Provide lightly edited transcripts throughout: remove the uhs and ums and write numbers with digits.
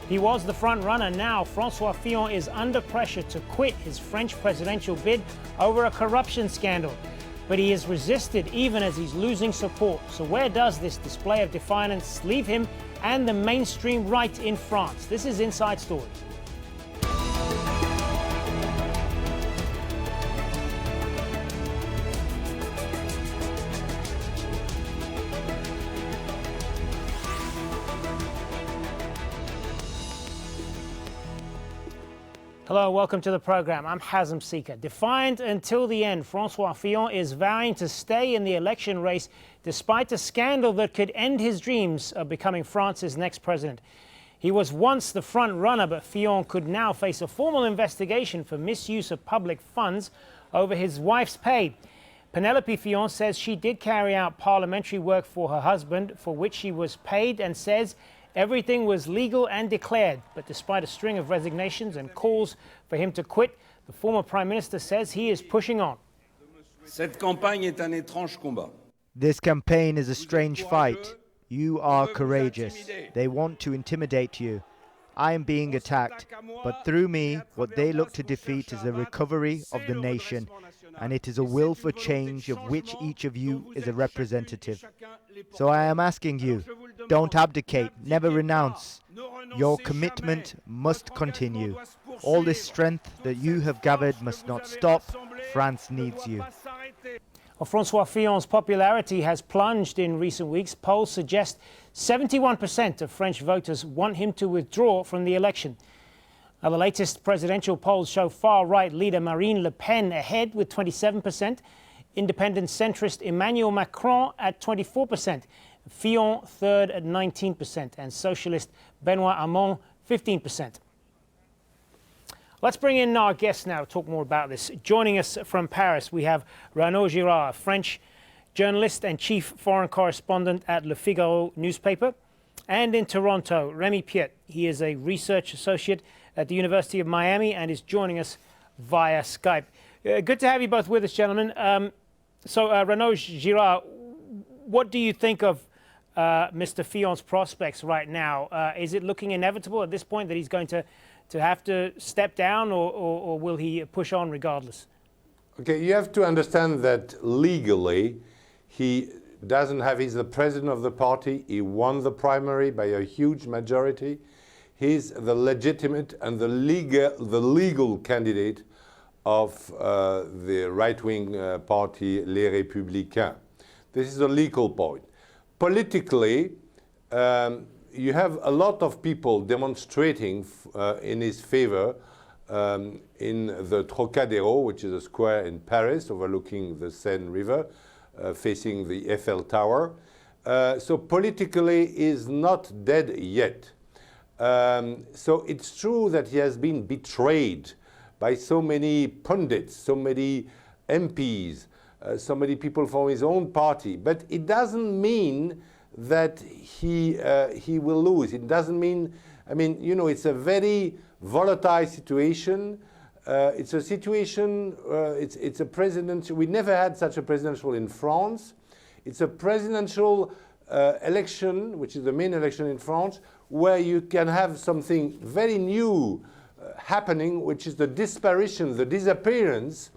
He was the front runner. Now, Francois Fillon is under pressure to quit his French presidential bid over a corruption scandal. But he is resisted even as he's losing support. So where does this display of defiance leave him and the mainstream right in France? This is Inside Story. Hello, welcome to the program. I'm Hazem Sika. Defiant until the end, Francois Fillon is vowing to stay in the election race despite a scandal that could end his dreams of becoming France's next president. He was once the front runner, but Fillon could now face a formal investigation for misuse of public funds over his wife's pay. Penelope Fillon says she did carry out parliamentary work for her husband, for which she was paid, and says everything was legal and declared. But despite a string of resignations and calls for him to quit, the former Prime Minister says he is pushing on. Cette campagne est un étrange combat. This campaign is a strange fight. You are courageous. They want to intimidate you. I am being attacked, but through me, what they look to defeat is the recovery of the nation, and it is a will for change of which each of you is a representative. So I am asking you, don't abdicate, never renounce. Your commitment must continue. All this strength that you have gathered must not stop. France needs you. Well, Francois Fillon's popularity has plunged in recent weeks. Polls suggest 71% of French voters want him to withdraw from the election. Now, the latest presidential polls show far-right leader Marine Le Pen ahead with 27%, independent centrist Emmanuel Macron at 24%, Fillon third at 19%, and socialist Benoît Hamon 15%. Let's bring in our guests now to talk more about this. Joining us from Paris, we have Ranaud Girard, French journalist and chief foreign correspondent at Le Figaro newspaper. And in Toronto, Remi Piet. He is a research associate at the University of Miami and is joining us via Skype. Good to have you both with us, gentlemen. Ranaud Girard, what do you think of Mr. Fillon's prospects right now? Is it looking inevitable at this point that he's going to have to step down, or will he push on regardless? Okay, you have to understand that legally he doesn't have, he's the president of the party, he won the primary by a huge majority. He's the legitimate and the legal candidate of the right-wing party, Les Républicains. This is a legal point. Politically, you have a lot of people demonstrating in his favor in the Trocadéro, which is a square in Paris overlooking the Seine River, facing the Eiffel Tower. So politically is not dead yet. So it's true that he has been betrayed by so many pundits, so many MPs, so many people from his own party. But it doesn't mean that he will lose. It doesn't mean, I mean, you know, it's a very volatile situation. It's a situation, it's a presidential, we never had such a presidential in France. It's a presidential election, which is the main election in France, where you can have something very new happening, which is the disappearance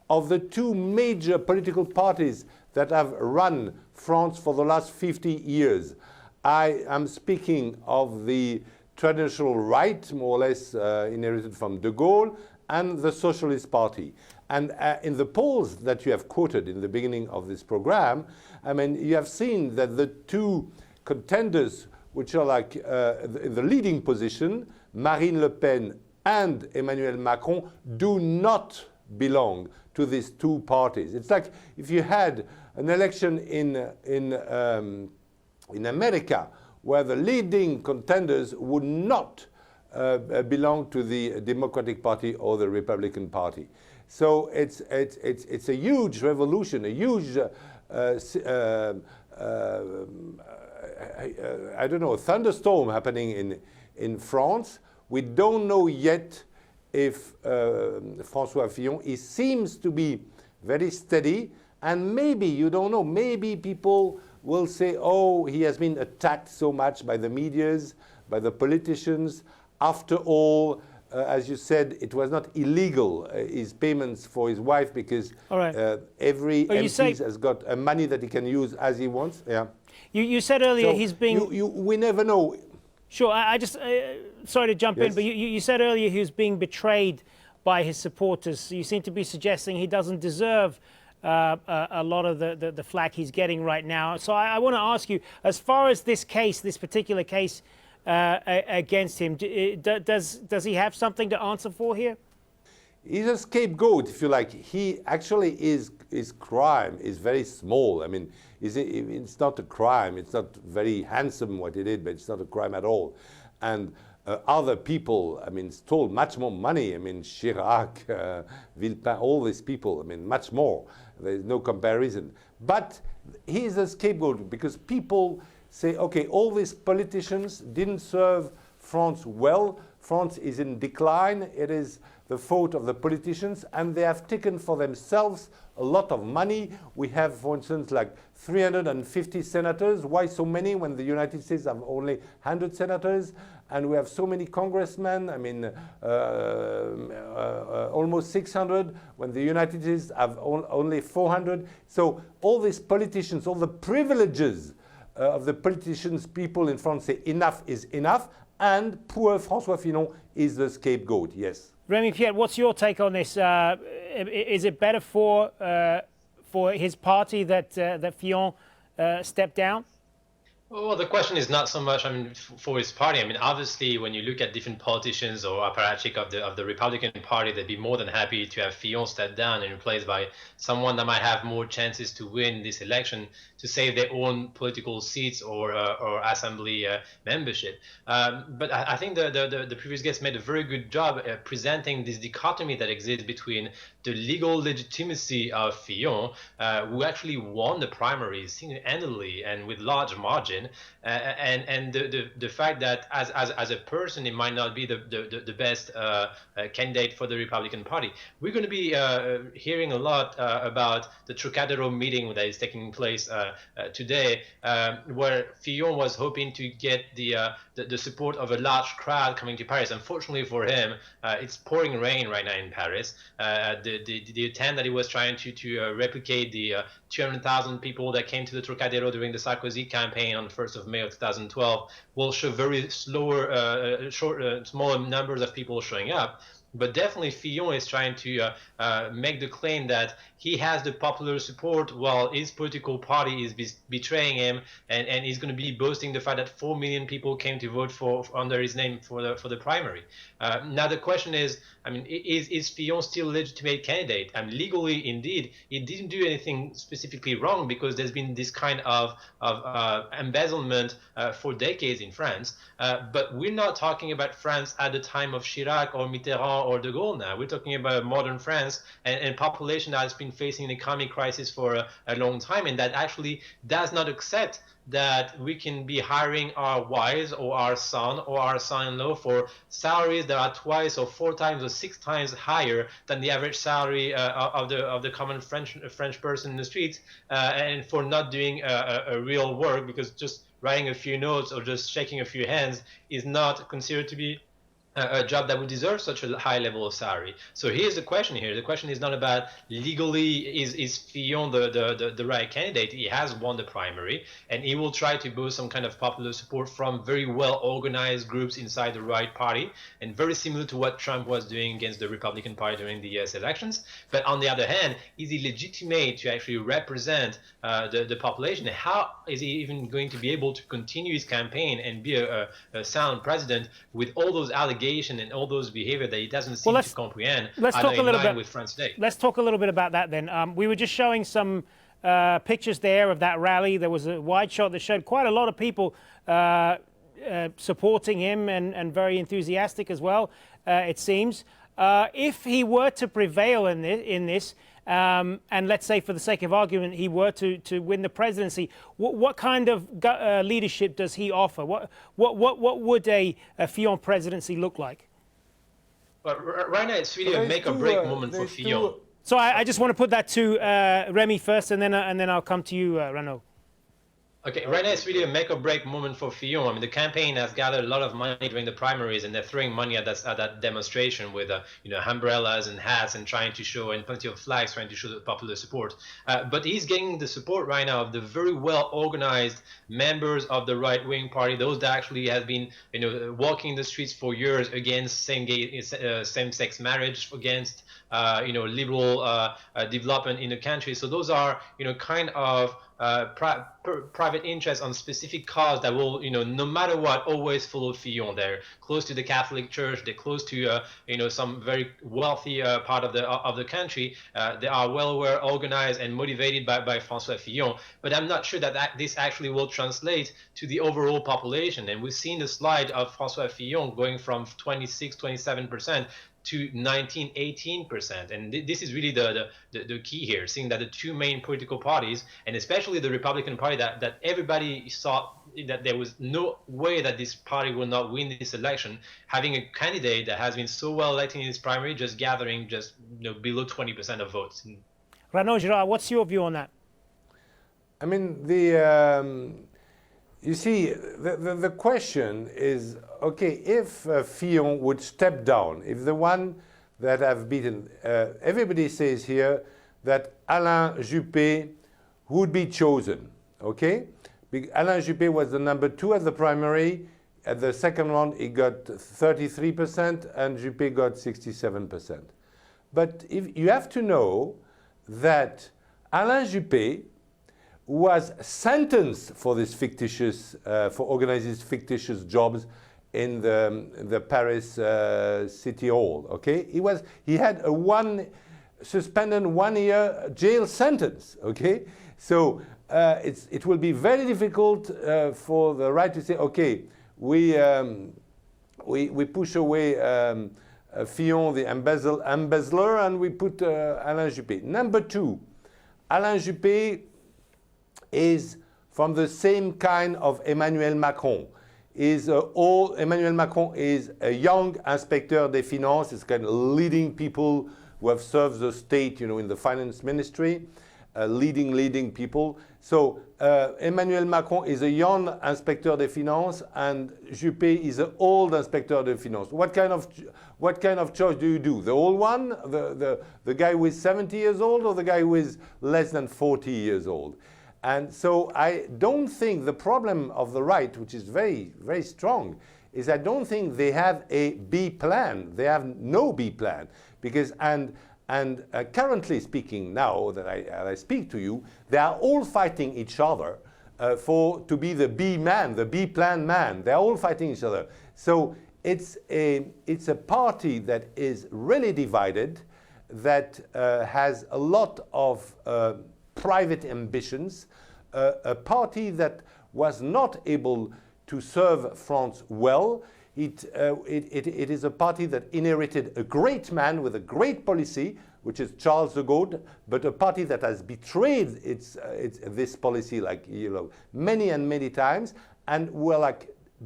of the two major political parties that have run France for the last 50 years. I am speaking of the traditional right, more or less inherited from de Gaulle, and the Socialist Party. And in the polls that you have quoted in the beginning of this program, I mean, you have seen that the two contenders, which are like in the leading position, Marine Le Pen and Emmanuel Macron, do not belong to these two parties. It's like if you had an election in America where the leading contenders would not belong to the Democratic Party or the Republican Party. So it's a huge revolution, a huge I don't know, a thunderstorm happening in France. We don't know yet if Francois Fillon, he seems to be very steady, and maybe, you don't know, maybe people will say, oh, he has been attacked so much by the medias, by the politicians. after all, as you said, it was not illegal, his payments for his wife, because every MP has got money that he can use as he wants. Yeah. You said earlier he's being... we never know. Sure, I just... sorry to jump in, but you said earlier he was being betrayed by his supporters. You seem to be suggesting he doesn't deserve a lot of the flack he's getting right now. So I want to ask you, as far as this case, this particular case against him, does he have something to answer for here? He's a scapegoat, if you like. He actually his crime is very small. I mean, it's not a crime. It's not very handsome what he did, but it's not a crime at all. And other people, I mean, stole much more money. I mean, Chirac, Villepin, all these people, I mean, much more. There's no comparison. But he's a scapegoat because people say, okay, all these politicians didn't serve France well. France is in decline. It is the fault of the politicians, and they have taken for themselves a lot of money. We have, for instance, like 350 senators. Why so many when the United States have only 100 senators? And we have so many congressmen, I mean, almost 600, when the United States have only 400. So all these politicians, all the privileges of the politicians, people in France say enough is enough, and poor François Fillon is the scapegoat, yes. Remi Piet, what's your take on this? Is it better for his party that Fillon stepped down? Well, the question is not so much, I mean, for his party. I mean, obviously, when you look at different politicians or apparatchik of the Republican Party, they'd be more than happy to have Fillon step down and replaced by someone that might have more chances to win this election to save their own political seats or assembly membership. But I think the previous guest made a very good job presenting this dichotomy that exists between the legal legitimacy of Fillon, who actually won the primaries single-handedly and with large margin, and the fact that as a person, it might not be the best candidate for the Republican Party. We're going to be hearing a lot about the Trocadero meeting that is taking place today, where Fillon was hoping to get the support of a large crowd coming to Paris. Unfortunately for him, it's pouring rain right now in Paris. The attempt that he was trying to replicate the 200,000 people that came to the Trocadero during the Sarkozy campaign on the 1st of May of 2012 will show very smaller numbers of people showing up. But definitely Fillon is trying to make the claim that he has the popular support while his political party is betraying him, and he's going to be boasting the fact that 4 million people came to vote for under his name for the primary. Now the question is, I mean, is Fillon still a legitimate candidate? And legally, indeed, he didn't do anything specifically wrong because there's been this kind of embezzlement for decades in France. But we're not talking about France at the time of Chirac or Mitterrand or de Gaulle now. We're talking about modern France and population that has been facing an economic crisis for a long time, and that actually does not accept that we can be hiring our wives or our son or our son-in-law for salaries that are twice or 4 times or 6 times higher than the average salary of the common French person in the streets, and for not doing a real work, because just writing a few notes or just shaking a few hands is not considered to be a job that would deserve such a high level of salary. So here's the question here. The question is not about legally is Fillon the right candidate. He has won the primary, and he will try to boost some kind of popular support from very well organized groups inside the right party, and very similar to what Trump was doing against the Republican Party during the US elections. But on the other hand, is he legitimate to actually represent the population? How is he even going to be able to continue his campaign and be a sound president with all those allegations and all those behavior that he doesn't seem to comprehend? Let's talk a little bit with France today. Let's talk a little bit about that then. We were just showing some pictures there of that rally. There was a wide shot that showed quite a lot of people supporting him and very enthusiastic as well, it seems. If he were to prevail in this, and let's say for the sake of argument he were to win the presidency, what kind of leadership does he offer? What would a Fillon presidency look like? But right now it's really a make or break moment for Fillon. So I just want to put that to Remi first, and then I'll come to you, Ranaud. Okay, right now it's really a make or break moment for Fillon. I mean, the campaign has gathered a lot of money during the primaries, and they're throwing money at that demonstration with umbrellas and hats and trying to show, and plenty of flags trying to show the popular support. But he's getting the support right now of the very well organized members of the right wing party, those that actually have been walking the streets for years against same-sex marriage, against liberal development in the country. So those are kind of private interest on specific cause that will, no matter what, always follow Fillon. They're close to the Catholic Church. They're close to, some very wealthy part of the country. They are well aware, organized, and motivated by François Fillon. But I'm not sure that this actually will translate to the overall population. And we've seen the slide of François Fillon going from 27% to 18%. And this is really the key here, seeing that the two main political parties, and especially the Republican Party, that everybody saw that there was no way that this party will not win this election, having a candidate that has been so well elected in this primary, just gathering below 20% of votes. Ranaud Girard, what's your view on that? I mean, you see, the question is, okay, if Fillon would step down, if the one that have beaten, everybody says here that Alain Juppé would be chosen, okay? Alain Juppé was the number 2 at the primary. At the second round, he got 33%, and Juppé got 67%. But you have to know that Alain Juppé was sentenced for this fictitious, for organizing fictitious jobs in the Paris City Hall. Okay, he had a suspended 1-year jail sentence. Okay, so it will be very difficult for the right to say, okay, we push away Fillon, the embezzler, and we put Alain Juppé. Number 2, Alain Juppé is from the same kind of Emmanuel Macron. Emmanuel Macron is a young inspecteur des finances. It's kind of leading people who have served the state, in the finance ministry, leading people. So Emmanuel Macron is a young inspecteur des finances, and Juppé is an old inspecteur des finances. What kind of choice do you do? The old one, the guy who is 70 years old, or the guy who is less than 40 years old? And so I don't think the problem of the right, which is very, very strong, is I don't think they have a B plan. They have no B plan. Because, currently speaking, now that I speak to you, they are all fighting each other to be the B man, the B plan man. They're all fighting each other. So it's a party that is really divided, that has a lot of private ambitions, a party that was not able to serve France well. It is a party that inherited a great man with a great policy, which is Charles de Gaulle, but a party that has betrayed this policy many and many times, and were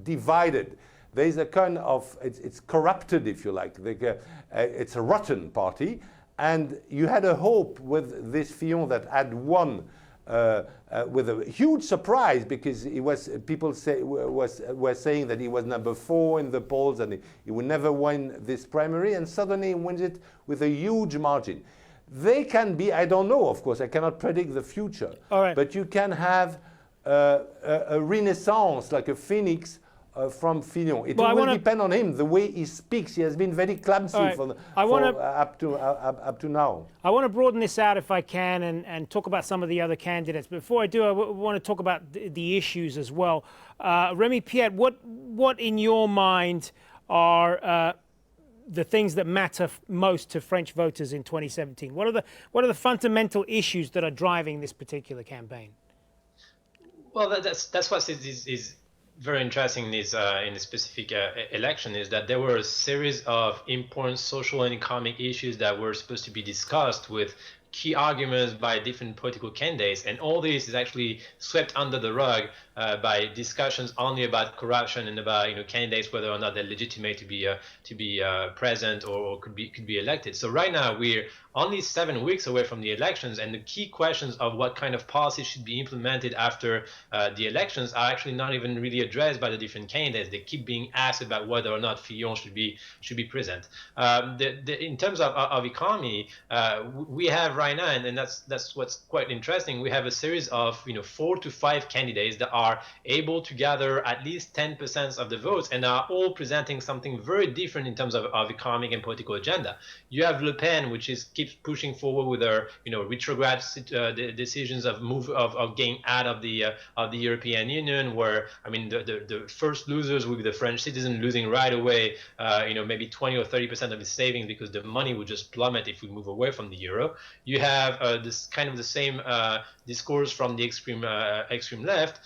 divided. There is a kind of, it's corrupted, if you like. It's a rotten party. And you had a hope with this Fillon that had won with a huge surprise, because were saying that he was number 4 in the polls and he would never win this primary, and suddenly he wins it with a huge margin. They can be, I don't know, of course, I cannot predict the future. All right. But you can have a renaissance, like a phoenix, from Fillon. It will depend on him, the way he speaks. He has been very clumsy up to now. I want to broaden this out if I can, and talk about some of the other candidates. Before I do, I want to talk about the issues as well. Remi Piet, what in your mind are the things that matter most to French voters in 2017? What are the fundamental issues that are driving this particular campaign? Well, that's what is very interesting in this specific election, is that there were a series of important social and economic issues that were supposed to be discussed, with key arguments by different political candidates, and all this is actually swept under the rug by discussions only about corruption and about candidates, whether or not they're legitimate to be present or could be elected. So right now we're only 7 weeks away from the elections, and the key questions of what kind of policy should be implemented after the elections are actually not even really addressed by the different candidates. They keep being asked about whether or not Fillon should be present. In terms of economy, we have right now, and that's what's quite interesting. We have a series of 4 to 5 candidates that are able to gather at least 10% of the votes, and are all presenting something very different in terms of economic and political agenda. You have Le Pen, which keeps pushing forward with her retrograde decisions of getting out of the European Union, where the first losers will be the French citizen, losing right away maybe 20 or 30% of his savings, because the money would just plummet if we move away from the euro. You have this kind of the same discourse from the extreme left,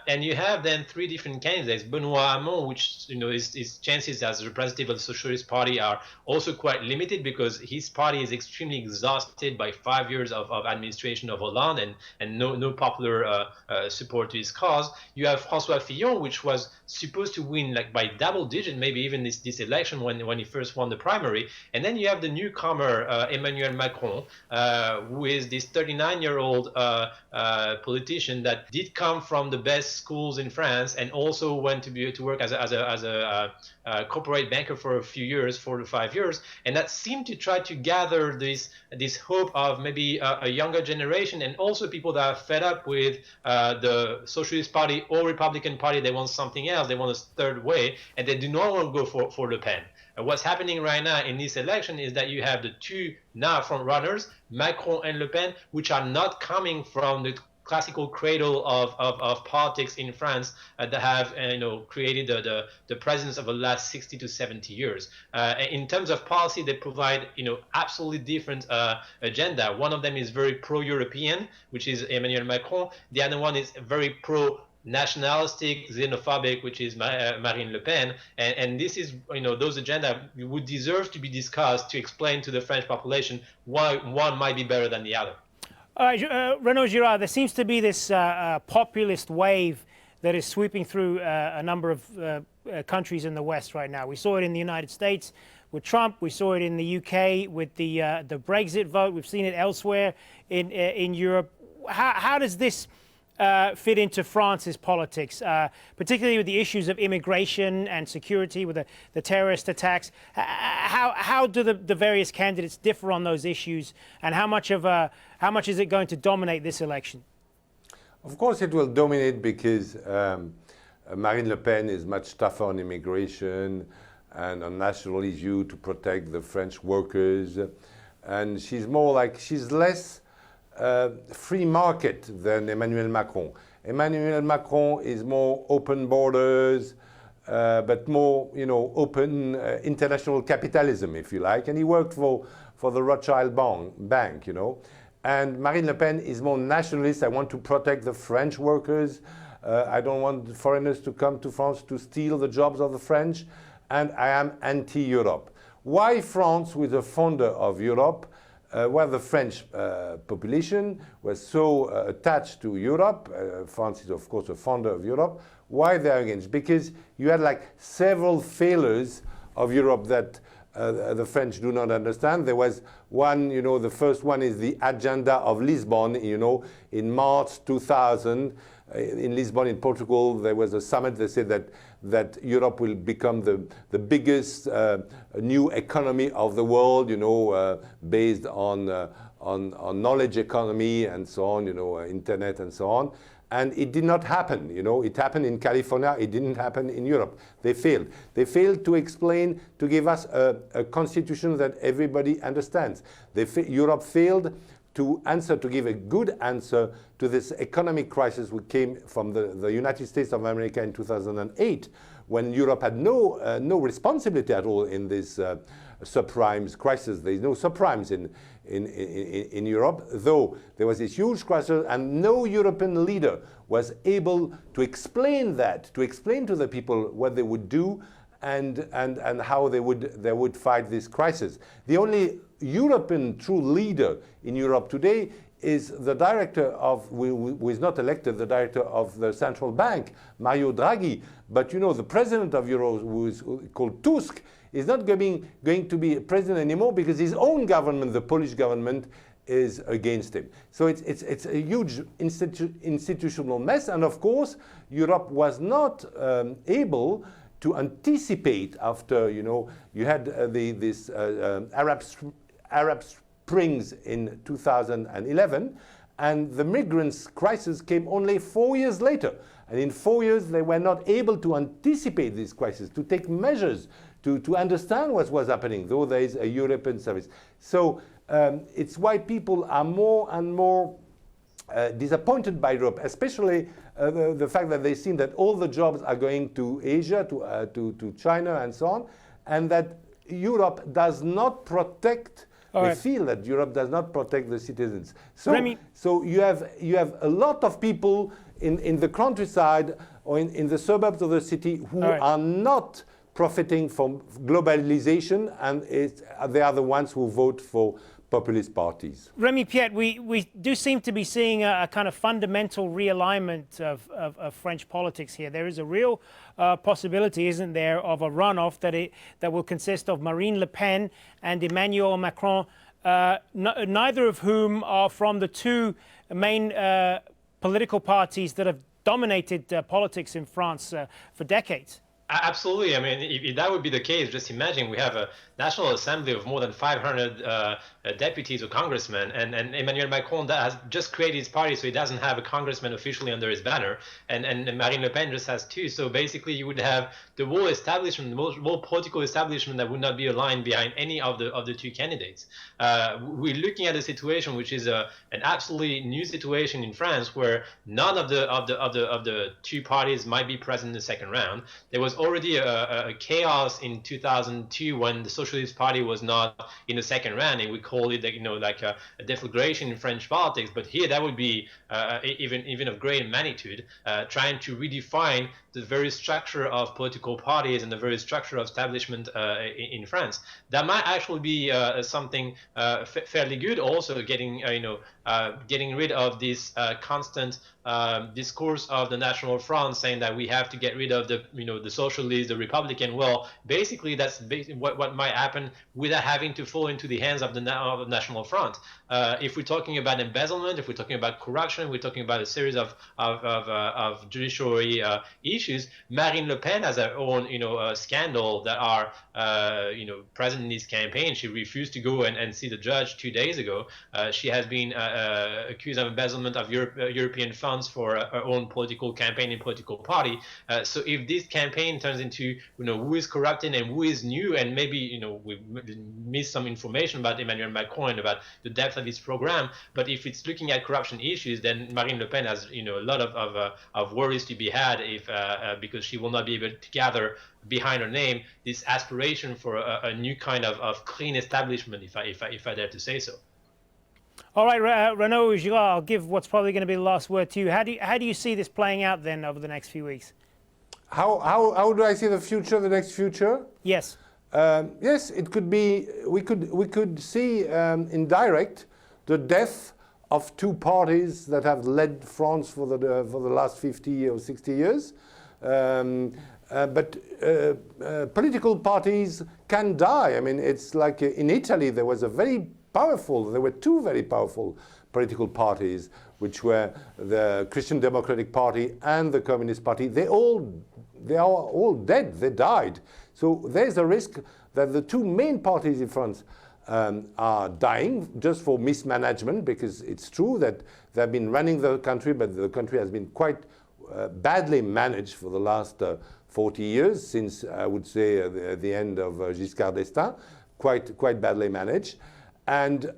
and you have then 3 different candidates. Benoît Hamon, which his chances as a representative of the Socialist Party are also quite limited, because his party is extremely exhausted by 5 years of administration of Hollande and no popular support to his cause. You have François Fillon, which was supposed to win by double digit, maybe even this election when he first won the primary. And then you have the newcomer Emmanuel Macron, who is this 39-year-old politician that did come from the best schools in France, and also went to work as a corporate banker for a few years, 4 to 5 years, and that seemed to try to gather this hope of maybe a younger generation, and also people that are fed up with the Socialist Party or Republican Party. They want something else. They want a third way, and they do not want to go for Le Pen. And what's happening right now in this election is that you have the 2 now front runners, Macron and Le Pen, which are not coming from the classical cradle of politics in France that have created the presence of the last 60 to 70 years. In terms of policy, they provide absolutely different agenda. One of them is very pro-European, which is Emmanuel Macron. The other one is very nationalistic, xenophobic, which is Marine Le Pen, and this is those agenda would deserve to be discussed to explain to the French population why one might be better than the other. All right, Ranaud Girard, there seems to be this populist wave that is sweeping through a number of countries in the West right now. We saw it in the United States with Trump. We saw it in the UK with the Brexit vote. We've seen it elsewhere in Europe. How does this fit into France's politics, particularly with the issues of immigration and security, with the terrorist attacks? How do the various candidates differ on those issues, and how much is it going to dominate this election? Of course it will dominate, because Marine Le Pen is much tougher on immigration and on national issue to protect the French workers, and she's less free market than Emmanuel Macron. Emmanuel Macron is more open borders, but more, open international capitalism, if you like. And he worked for the Rothschild bank, And Marine Le Pen is more nationalist. I want to protect the French workers. I don't want foreigners to come to France to steal the jobs of the French. And I am anti-Europe. Why France, with a founder of Europe, where the French population was so attached to Europe? France is, of course, a founder of Europe. Why they're against? Because you had several failures of Europe that the French do not understand. There was one, the first one is the agenda of Lisbon, in March 2000. In Lisbon, in Portugal, there was a summit. They said that Europe will become the biggest new economy of the world, based on knowledge economy and so on, internet and so on. And it did not happen. It happened in California. It didn't happen in Europe. They failed. They failed to explain, to give us a constitution that everybody understands. Europe failed to give a good answer to this economic crisis which came from the United States of America in 2008, when Europe had no responsibility at all in this subprimes crisis. There is no subprimes in Europe, though there was this huge crisis, and no European leader was able to explain to the people what they would do and how they would fight this crisis. The only European true leader in Europe today is the director of, who is not elected, the director of the central bank, Mario Draghi. But you know, the president of Euro, who is called Tusk, is not going to be president anymore because his own government, the Polish government, is against him. So it's a huge institutional mess. And of course, Europe was not able to anticipate after, you know, you had this Arab Springs in 2011, and the migrants crisis came only 4 years later. And in 4 years, they were not able to anticipate this crisis, to take measures, to understand what was happening, though there is a European service. So it's why people are more and more disappointed by Europe, especially the fact that they see that all the jobs are going to Asia, to China, and so on, and that Europe does not protect. They feel that Europe does not protect the citizens. So, Remi, so you have a lot of people in the countryside or in the suburbs of the city who are not profiting from globalization, and they are the ones who vote for populist parties. Remi Piet, we do seem to be seeing a kind of fundamental realignment of French politics here. There is a real possibility, isn't there, of a runoff that will consist of Marine Le Pen and Emmanuel Macron, neither of whom are from the two main political parties that have dominated politics in France for decades. Absolutely. I mean, if that would be the case, just imagine we have a National Assembly of more than 500 deputies or congressmen, and Emmanuel Macron has just created his party, so he doesn't have a congressman officially under his banner, and Marine Le Pen just has two. So basically, you would have the whole establishment, the whole political establishment that would not be aligned behind any of the two candidates. We're looking at a situation which is an absolutely new situation in France, where none of the two parties might be present in the second round. There was already a chaos in 2002 when the Socialist Party was not in the second round, and we call it, you know, like a deflagration in French politics. But here, that would be even of great magnitude, trying to redefine the very structure of political parties and the very structure of establishment in France. That might actually be something fairly good. Also, getting getting rid of this constant discourse of the National Front, saying that we have to get rid of the socialists, the Republican. Well, basically, that's what might happen without having to fall into the hands of the National Front. If we're talking about embezzlement, if we're talking about corruption, we're talking about a series of judiciary issues. Marine Le Pen has her own scandal that are present in this campaign. She refused to go and see the judge 2 days ago. She has been accused of embezzlement of European funds for her own political campaign and political party. So if this campaign turns into who is corrupting and who is new, and maybe we missed some information about Emmanuel Macron and about the depth of his program, but if it's looking at corruption issues, then Marine Le Pen has a lot of worries to be had because she will not be able to gather behind her name this aspiration for a new kind of clean establishment, if I dare to say so. All right, Ranaud Girard, I'll give what's probably going to be the last word to you. How do you see this playing out then over the next few weeks? How do I see the future, the next future? Yes. Yes, it could be. We could see indirect the death of two parties that have led France for the last 50 or 60 years. But political parties can die. I mean, it's like in Italy there were two very powerful political parties, which were the Christian Democratic Party and the Communist Party. They are all dead. They died. So there's a risk that the two main parties in France are dying just for mismanagement, because it's true that they've been running the country, but the country has been quite badly managed for the last 40 years, since I would say the end of Giscard d'Estaing, quite badly managed. But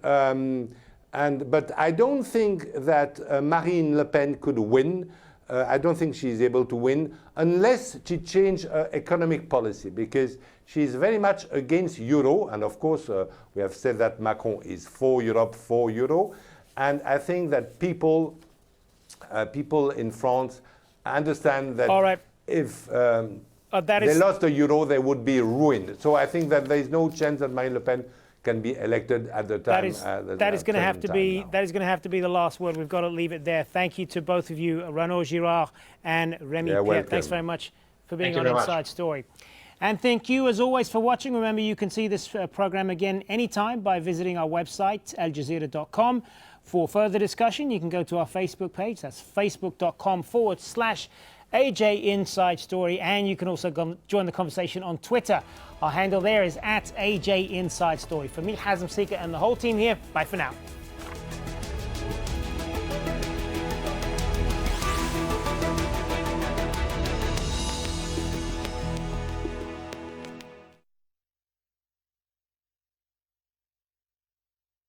I don't think that Marine Le Pen could win. I don't think she's able to win unless she changes her economic policy, because she's very much against euro. And of course, we have said that Macron is for Europe, for euro. And I think that people in France understand that if they lost the euro, they would be ruined. So I think that there is no chance that Marine Le Pen can be elected at the time. That is going to have to be the last word. We've got to leave it there. Thank you to both of you, Ranaud Girard and Remi Piet. Thanks very much for being on Inside Story. And thank you, as always, for watching. Remember, you can see this program again anytime by visiting our website, aljazeera.com. For further discussion, you can go to our Facebook page. That's facebook.com/AJ Inside Story. And you can also join the conversation on Twitter. Our handle there is @AJ Inside Story. For me, Hazem, Sika, and the whole team here, bye for now.